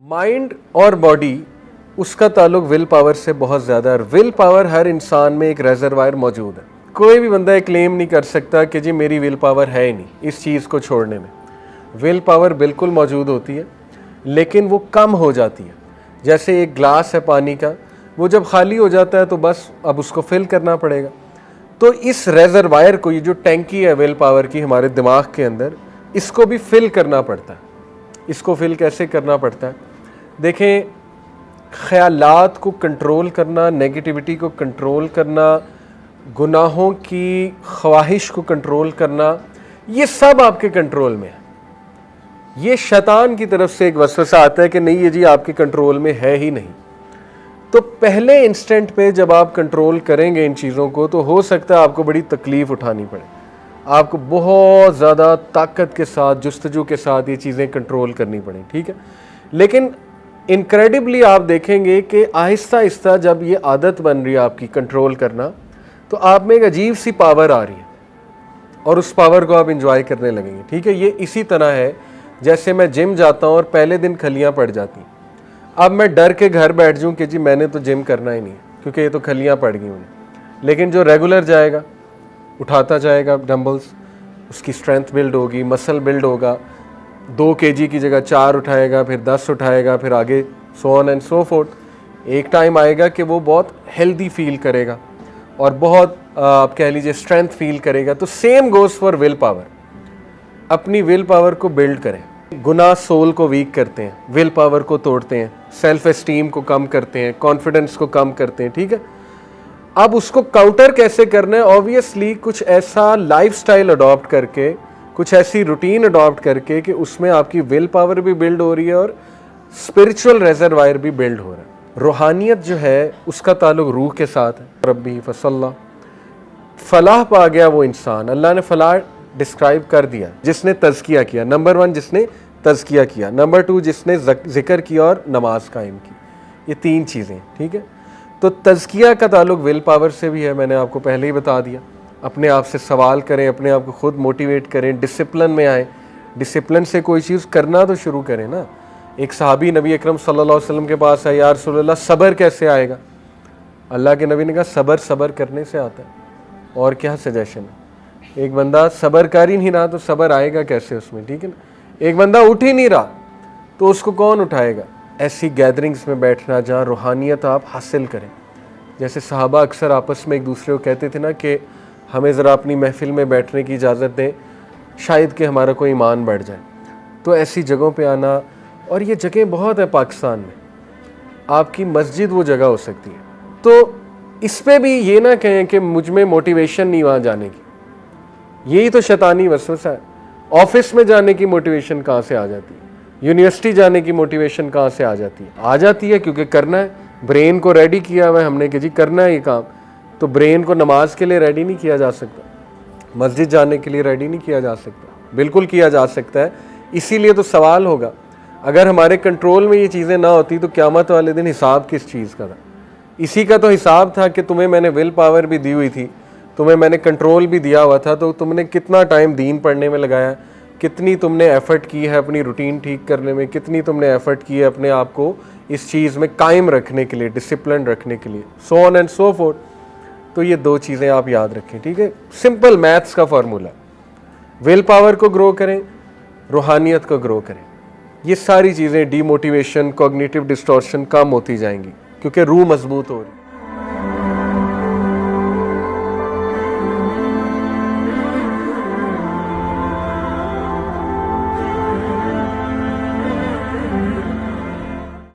Mind और body उसका ताल्लुक विल पावर से बहुत ज़्यादा है। विल पावर हर इंसान में एक रेजरवायर मौजूद है। कोई भी बंदा ये क्लेम नहीं कर सकता कि जी मेरी विल पावर है ही नहीं इस चीज़ को छोड़ने में। विल पावर बिल्कुल मौजूद होती है, लेकिन वो कम हो जाती है। जैसे एक ग्लास है पानी का, वो जब खाली हो जाता है तो बस अब उसको फिल करना पड़ेगा। तो इस रेजरवायर को, ये जो टैंकी है विल पावर की हमारे दिमाग के अंदर, इसको भी फिल करना पड़ता है। इसको फिल कैसे करना पड़ता है? देखें, ख़यालात को कंट्रोल करना, नेगेटिविटी को कंट्रोल करना, गुनाहों की ख्वाहिश को कंट्रोल करना, ये सब आपके कंट्रोल में है। ये शैतान की तरफ से एक वसवसा आता है कि नहीं, ये जी आपके कंट्रोल में है ही नहीं। तो पहले इंस्टेंट पे जब आप कंट्रोल करेंगे इन चीज़ों को, तो हो सकता है आपको बड़ी तकलीफ़ उठानी पड़े। आपको बहुत ज़्यादा ताकत के साथ, जुस्तजू के साथ ये चीज़ें कंट्रोल करनी पड़े, ठीक है। लेकिन इनक्रेडिबली आप देखेंगे कि आहिस्ता आहिस्ता जब ये आदत बन रही है आपकी कंट्रोल करना, तो आप में एक अजीब सी पावर आ रही है और उस पावर को आप इंजॉय करने लगेंगे, ठीक है। ये इसी तरह है जैसे मैं जिम जाता हूँ और पहले दिन खलियाँ पड़ जाती, अब मैं डर के घर बैठ जाऊँ कि जी मैंने तो जिम करना ही नहीं क्योंकि ये तो खलियाँ पड़ गई उन्हें। लेकिन जो रेगुलर जाएगा, उठाता जाएगा डंबल्स, उसकी स्ट्रेंथ बिल्ड होगी, मसल बिल्ड होगा, 2 kg की जगह 4 उठाएगा, फिर 10 उठाएगा, फिर आगे so on and so fourth. एक टाइम आएगा कि वो बहुत हेल्दी फील करेगा और बहुत आप कह लीजिए स्ट्रेंथ फील करेगा। तो same goes for will power. अपनी विल पावर को बिल्ड करें। गुनाह सोल को वीक करते हैं, विल पावर को तोड़ते हैं, सेल्फ एस्टीम को कम करते हैं, कॉन्फिडेंस को कम करते हैं, ठीक है। अब उसको काउंटर कैसे करना है? ऑब्वियसली कुछ ऐसा लाइफस्टाइल अडॉप्ट करके, कुछ ऐसी रूटीन अडॉप्ट करके कि उसमें आपकी विल पावर भी बिल्ड हो रही है और स्पिरिचुअल रेजरवायर भी बिल्ड हो रहा है। रूहानियत जो है उसका ताल्लुक रूह के साथ है। रब्बी फसल्ला, फलाह पा गया वो इंसान। अल्लाह ने फलाह डिस्क्राइब कर दिया जिसने तज़किया किया। नंबर 1 जिसने तज़किया किया, नंबर 2 जिसने जिक्र किया और नमाज कायम की। ये 3 चीज़ें, ठीक है। तो तज़किया का ताल्लुक विल पावर से भी है, मैंने आपको पहले ही बता दिया। अपने आप से सवाल करें, अपने आप को खुद मोटिवेट करें, डिसिप्लिन में आए। डिसिप्लिन से कोई चीज़ करना तो शुरू करें ना। एक सहाबी नबी अकरम सल्लल्लाहु अलैहि वसल्लम के पास आया, या रसूलल्लाह सब्र कैसे आएगा? अल्लाह के नबी ने कहा सब्र करने से आता है। और क्या सजेशन है? एक बंदा सब्र कर ही नहीं रहा तो सब्र आएगा कैसे उसमें, ठीक है ना। एक बंदा उठ ही नहीं रहा तो उसको कौन उठाएगा? ऐसी गैदरिंग्स में बैठना जहाँ रूहानियत आप हासिल करें। जैसे सहाबा अक्सर आपस में एक दूसरे को कहते थे ना कि हमें ज़रा अपनी महफिल में बैठने की इजाज़त दें, शायद कि हमारा कोई ईमान बढ़ जाए। तो ऐसी जगहों पे आना, और ये जगह बहुत है पाकिस्तान में, आपकी मस्जिद वो जगह हो सकती है। तो इस पे भी ये ना कहें कि मुझ में मोटिवेशन नहीं वहाँ जाने की। यही तो शैतानी वसवसा है। ऑफिस में जाने की मोटिवेशन कहाँ से आ जाती है? यूनिवर्सिटी जाने की मोटिवेशन कहाँ से आ जाती है? आ जाती है क्योंकि करना है। ब्रेन को रेडी किया हुआ है हमने कि जी करना है ये काम। तो ब्रेन को नमाज के लिए रेडी नहीं किया जा सकता, मस्जिद जाने के लिए रेडी नहीं किया जा सकता? बिल्कुल किया जा सकता है। इसीलिए तो सवाल होगा, अगर हमारे कंट्रोल में ये चीज़ें ना होती तो क़यामत वाले दिन हिसाब किस चीज़ का था? इसी का तो हिसाब था कि तुम्हें मैंने विल पावर भी दी हुई थी, तुम्हें मैंने कंट्रोल भी दिया हुआ था, तो तुमने कितना टाइम दीन पढ़ने में लगाया, कितनी तुमने एफ़र्ट की है अपनी रूटीन ठीक करने में, कितनी तुमने एफ़र्ट की है अपने आप को इस चीज़ में कायम रखने के लिए, डिसिप्लिन रखने के लिए, so on and so fourth. तो ये 2 चीज़ें आप याद रखें, ठीक है। सिंपल मैथ्स का फार्मूला, विल पावर को ग्रो करें, रूहानियत को ग्रो करें। ये सारी चीज़ें, डीमोटिवेशन, कॉग्निटिव डिस्टॉर्शन कम होती जाएंगी क्योंकि रूह मजबूत हो रही है।